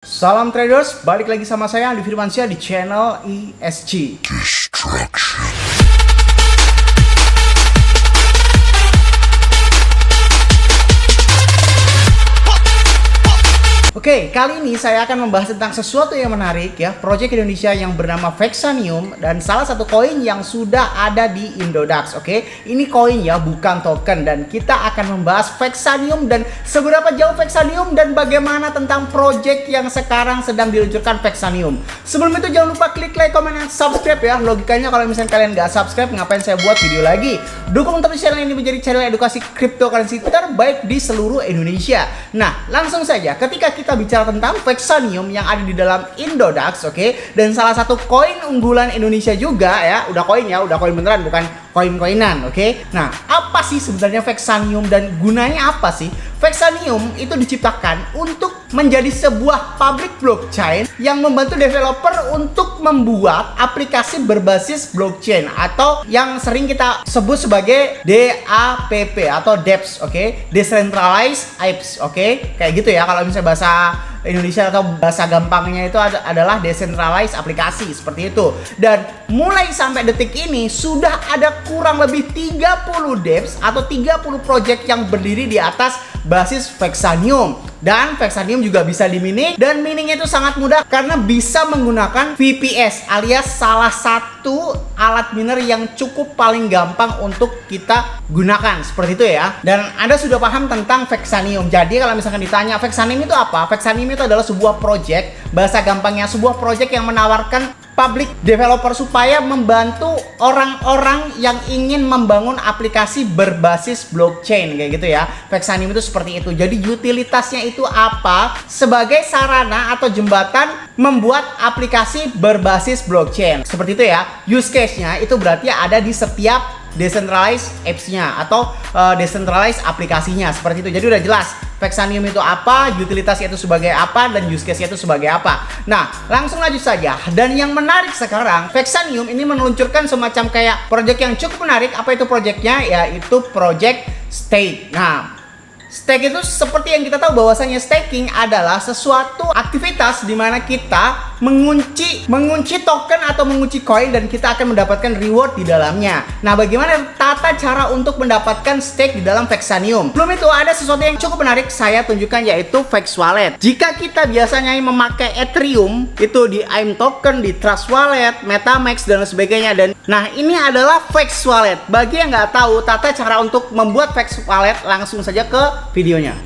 Salam traders, balik lagi sama saya Andi Firmansyah di channel ESG. Oke, kali ini saya akan membahas tentang sesuatu yang menarik ya, proyek Indonesia yang bernama Vexanium dan salah satu koin yang sudah ada di Indodax. Oke, ini koin ya, bukan token, dan kita akan membahas Vexanium dan seberapa jauh Vexanium dan bagaimana tentang proyek yang sekarang sedang diluncurkan Vexanium. Sebelum itu jangan lupa klik like, comment, dan subscribe ya. Logikanya kalau misalnya kalian nggak subscribe, ngapain saya buat video lagi? Dukung terus channel ini menjadi channel edukasi cryptocurrency terbaik di seluruh Indonesia. Nah, langsung saja ketika kita bicara tentang Vexanium yang ada di dalam Indodax, oke, dan salah satu koin unggulan Indonesia juga ya, udah koin beneran, bukan koin-koinan, oke. Nah, apa sih sebenarnya Vexanium dan gunanya apa sih? Vexanium itu diciptakan untuk menjadi sebuah public blockchain yang membantu developer untuk membuat aplikasi berbasis blockchain atau yang sering kita sebut sebagai DAPP atau DApps, oke, Decentralized Apps, oke, kayak gitu ya kalau misalnya bahasa Indonesia atau bahasa gampangnya itu adalah decentralized aplikasi seperti itu. Dan mulai sampai detik ini sudah ada kurang lebih 30 dApps atau 30 project yang berdiri di atas basis Vexanium. Dan Vexanium juga bisa di-mining, dan miningnya itu sangat mudah karena bisa menggunakan VPS alias salah satu alat miner yang cukup paling gampang untuk kita gunakan seperti itu ya. Dan Anda sudah paham tentang Vexanium. Jadi kalau misalkan ditanya Vexanium itu apa? Vexanium itu adalah sebuah project, bahasa gampangnya sebuah project yang menawarkan public developer supaya membantu orang-orang yang ingin membangun aplikasi berbasis blockchain kayak gitu ya. Vexanium itu seperti itu. Jadi utilitasnya itu apa? Sebagai sarana atau jembatan membuat aplikasi berbasis blockchain. Seperti itu ya. Use case-nya itu berarti ada di setiap decentralized apps-nya atau decentralized aplikasinya seperti itu. Jadi udah jelas Vexanium itu apa, utilitasnya itu sebagai apa, dan use case-nya itu sebagai apa. Nah, langsung lanjut saja. Dan yang menarik sekarang, Vexanium ini meluncurkan semacam kayak project yang cukup menarik. Apa itu projectnya? Yaitu project stake. Nah, stake itu seperti yang kita tahu bahwasanya staking adalah sesuatu aktivitas di mana kita mengunci token atau mengunci koin dan kita akan mendapatkan reward di dalamnya. Nah, bagaimana tata cara untuk mendapatkan stake di dalam Vexanium? Belum itu ada sesuatu yang cukup menarik saya tunjukkan, yaitu Vex Wallet. Jika kita biasanya memakai Ethereum itu di AIM Token, di Trust Wallet, MetaMask dan sebagainya, dan nah ini adalah Vex Wallet. Bagi yang nggak tahu tata cara untuk membuat Vex Wallet, langsung saja ke videonya.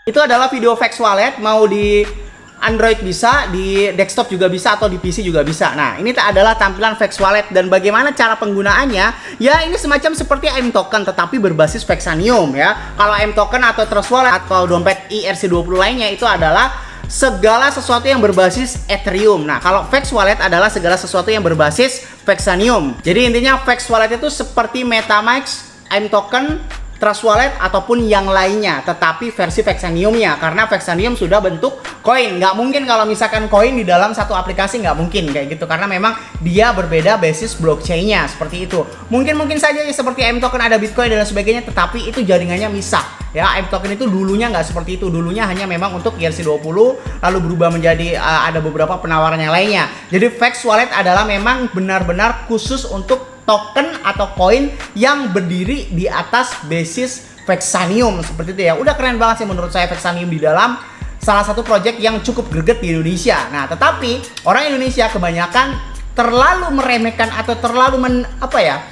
Itu adalah video Vex Wallet, mau di Android bisa, di desktop juga bisa, atau di PC juga bisa. Nah, ini adalah tampilan Vex Wallet, dan bagaimana cara penggunaannya? Ya, ini semacam seperti AIM Token tetapi berbasis Vexanium ya. Kalau AIM Token atau Trust Wallet atau dompet ERC20 lainnya itu adalah segala sesuatu yang berbasis Ethereum. Nah, kalau Vex Wallet adalah segala sesuatu yang berbasis Vexanium. Jadi intinya Vex Wallet itu seperti MetaMask, AIM Token, Trust Wallet ataupun yang lainnya, tetapi versi Vexaniumnya, karena Vexanium sudah bentuk koin. Nggak mungkin kalau misalkan koin di dalam satu aplikasi, nggak mungkin kayak gitu, karena memang dia berbeda basis blockchain-nya seperti itu. Mungkin saja ya, seperti AIM Token ada Bitcoin dan sebagainya, tetapi itu jaringannya misah ya. AIM Token itu dulunya nggak seperti itu, dulunya hanya memang untuk ERC20 lalu berubah menjadi ada beberapa penawaran yang lainnya. Jadi Vex Wallet adalah memang benar-benar khusus untuk token atau koin yang berdiri di atas basis Vexanium seperti itu ya. Udah keren banget sih menurut saya Vexanium di dalam salah satu project yang cukup greget di Indonesia. Nah, tetapi orang Indonesia kebanyakan terlalu meremehkan atau terlalu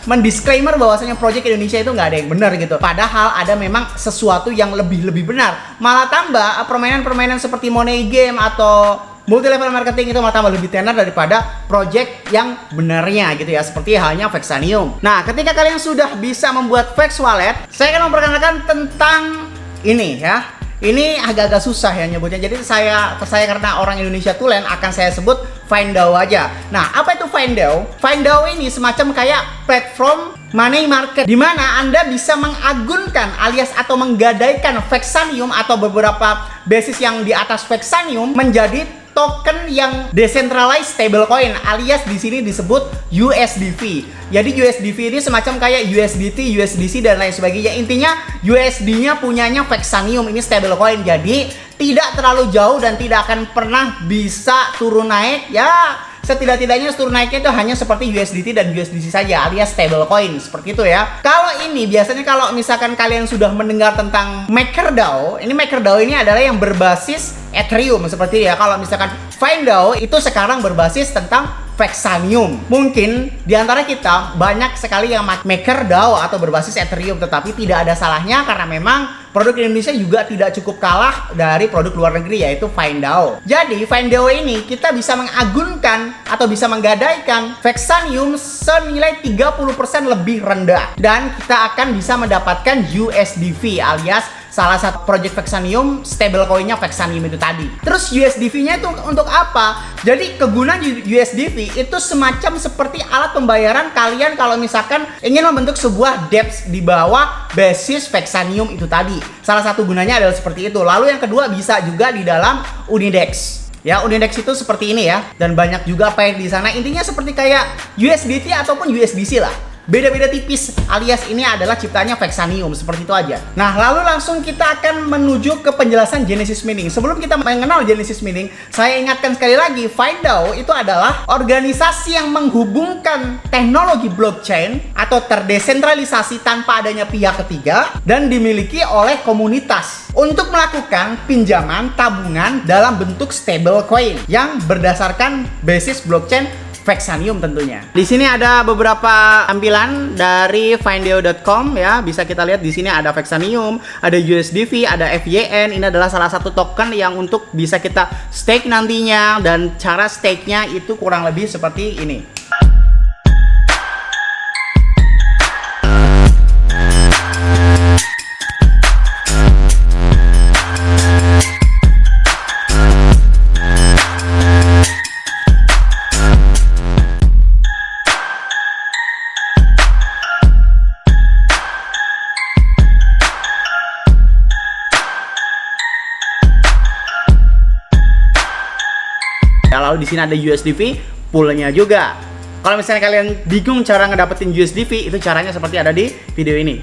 mendisklaimer bahwasanya project Indonesia itu nggak ada yang benar gitu. Padahal ada memang sesuatu yang lebih benar. Malah tambah permainan-permainan seperti Money Game atau multi level marketing itu tambah lebih tenar daripada project yang benarnya gitu ya, seperti halnya Vexanium. Nah, ketika kalian sudah bisa membuat Vex Wallet, saya akan memperkenalkan tentang ini ya. Ini agak-agak susah ya nyebutnya. Jadi saya karena orang Indonesia tulen akan saya sebut FindDAO aja. Nah, apa itu FindDAO? FindDAO ini semacam kayak platform money market di mana Anda bisa mengagunkan alias atau menggadaikan Vexanium atau beberapa basis yang di atas Vexanium menjadi token yang decentralized stablecoin alias di sini disebut USDV. Jadi USDV ini semacam kayak USDT, USDC dan lain sebagainya. Intinya USD-nya punyanya Vexanium, ini stablecoin. Jadi tidak terlalu jauh dan tidak akan pernah bisa turun naik ya. Setidak-tidaknya turun naiknya itu hanya seperti USDT dan USDC saja alias stablecoin seperti itu ya. Kalau ini biasanya kalau misalkan kalian sudah mendengar tentang MakerDAO, MakerDAO ini adalah yang berbasis Ethereum seperti ya. Kalau misalkan FindDAO itu sekarang berbasis tentang Vexanium. Mungkin diantara kita banyak sekali yang MakerDAO atau berbasis Ethereum, tetapi tidak ada salahnya karena memang produk Indonesia juga tidak cukup kalah dari produk luar negeri yaitu FindDAO. Jadi FindDAO ini kita bisa mengagunkan atau bisa menggadaikan Vexanium senilai 30% lebih rendah dan kita akan bisa mendapatkan USDV alias salah satu project Vexanium, stablecoinnya Vexanium itu tadi. Terus USDV-nya itu untuk apa? Jadi kegunaan USDV itu semacam seperti alat pembayaran kalian kalau misalkan ingin membentuk sebuah dApps di bawah basis Vexanium itu tadi. Salah satu gunanya adalah seperti itu. Lalu yang kedua bisa juga di dalam Unidex. Ya, Unidex itu seperti ini ya. Dan banyak juga pair di sana. Intinya seperti kayak USDT ataupun USDC lah. Beda-beda tipis alias ini adalah ciptanya Vexanium, seperti itu aja. Nah, lalu langsung kita akan menuju ke penjelasan Genesis Mining. Sebelum kita mengenal Genesis Mining, saya ingatkan sekali lagi, FindDAO itu adalah organisasi yang menghubungkan teknologi blockchain atau terdesentralisasi tanpa adanya pihak ketiga dan dimiliki oleh komunitas untuk melakukan pinjaman tabungan dalam bentuk stablecoin yang berdasarkan basis blockchain Vexanium tentunya. Di sini ada beberapa tampilan dari finddao.com ya. Bisa kita lihat di sini ada Vexanium, ada USDV, ada FYN. Ini adalah salah satu token yang untuk bisa kita stake nantinya dan cara stake-nya itu kurang lebih seperti ini. Lalu di sini ada USDV poolnya juga. Kalau misalnya kalian bingung cara ngedapetin USDV, itu caranya seperti ada di video ini.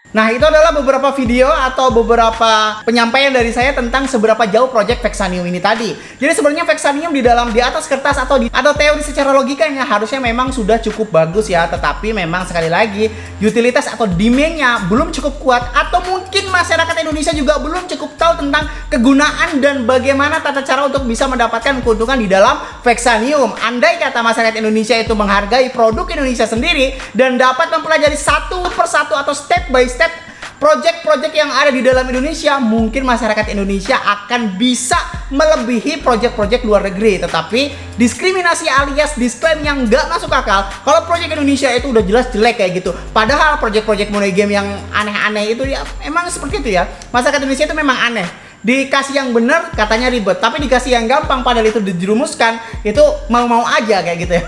Nah, itu adalah beberapa video atau beberapa penyampaian dari saya tentang seberapa jauh project Vexanium ini tadi. Jadi sebenarnya Vexanium di atas kertas atau teori secara logikanya harusnya memang sudah cukup bagus ya, tetapi memang sekali lagi utilitas atau demand-nya belum cukup kuat atau mungkin masyarakat Indonesia juga belum cukup tahu tentang kegunaan dan bagaimana tata cara untuk bisa mendapatkan keuntungan di dalam Vexanium. Andai kata masyarakat Indonesia itu menghargai produk Indonesia sendiri dan dapat mempelajari satu persatu atau step by step project-project yang ada di dalam Indonesia, mungkin masyarakat Indonesia akan bisa melebihi project-project luar negeri. Tetapi diskriminasi alias disclaim yang nggak masuk akal kalau project Indonesia itu udah jelas jelek kayak gitu. Padahal project-project money game yang aneh-aneh itu ya emang seperti itu ya. Masyarakat Indonesia itu memang aneh. Dikasih yang benar katanya ribet, tapi dikasih yang gampang padahal itu dijerumuskan itu mau-mau aja kayak gitu ya.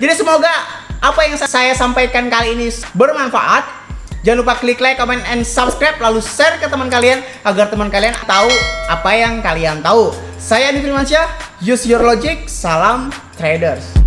Jadi semoga apa yang saya sampaikan kali ini bermanfaat. Jangan lupa klik like, comment, and subscribe, lalu share ke teman kalian agar teman kalian tahu apa yang kalian tahu. Saya Andi Firmansyah, use your logic, salam traders.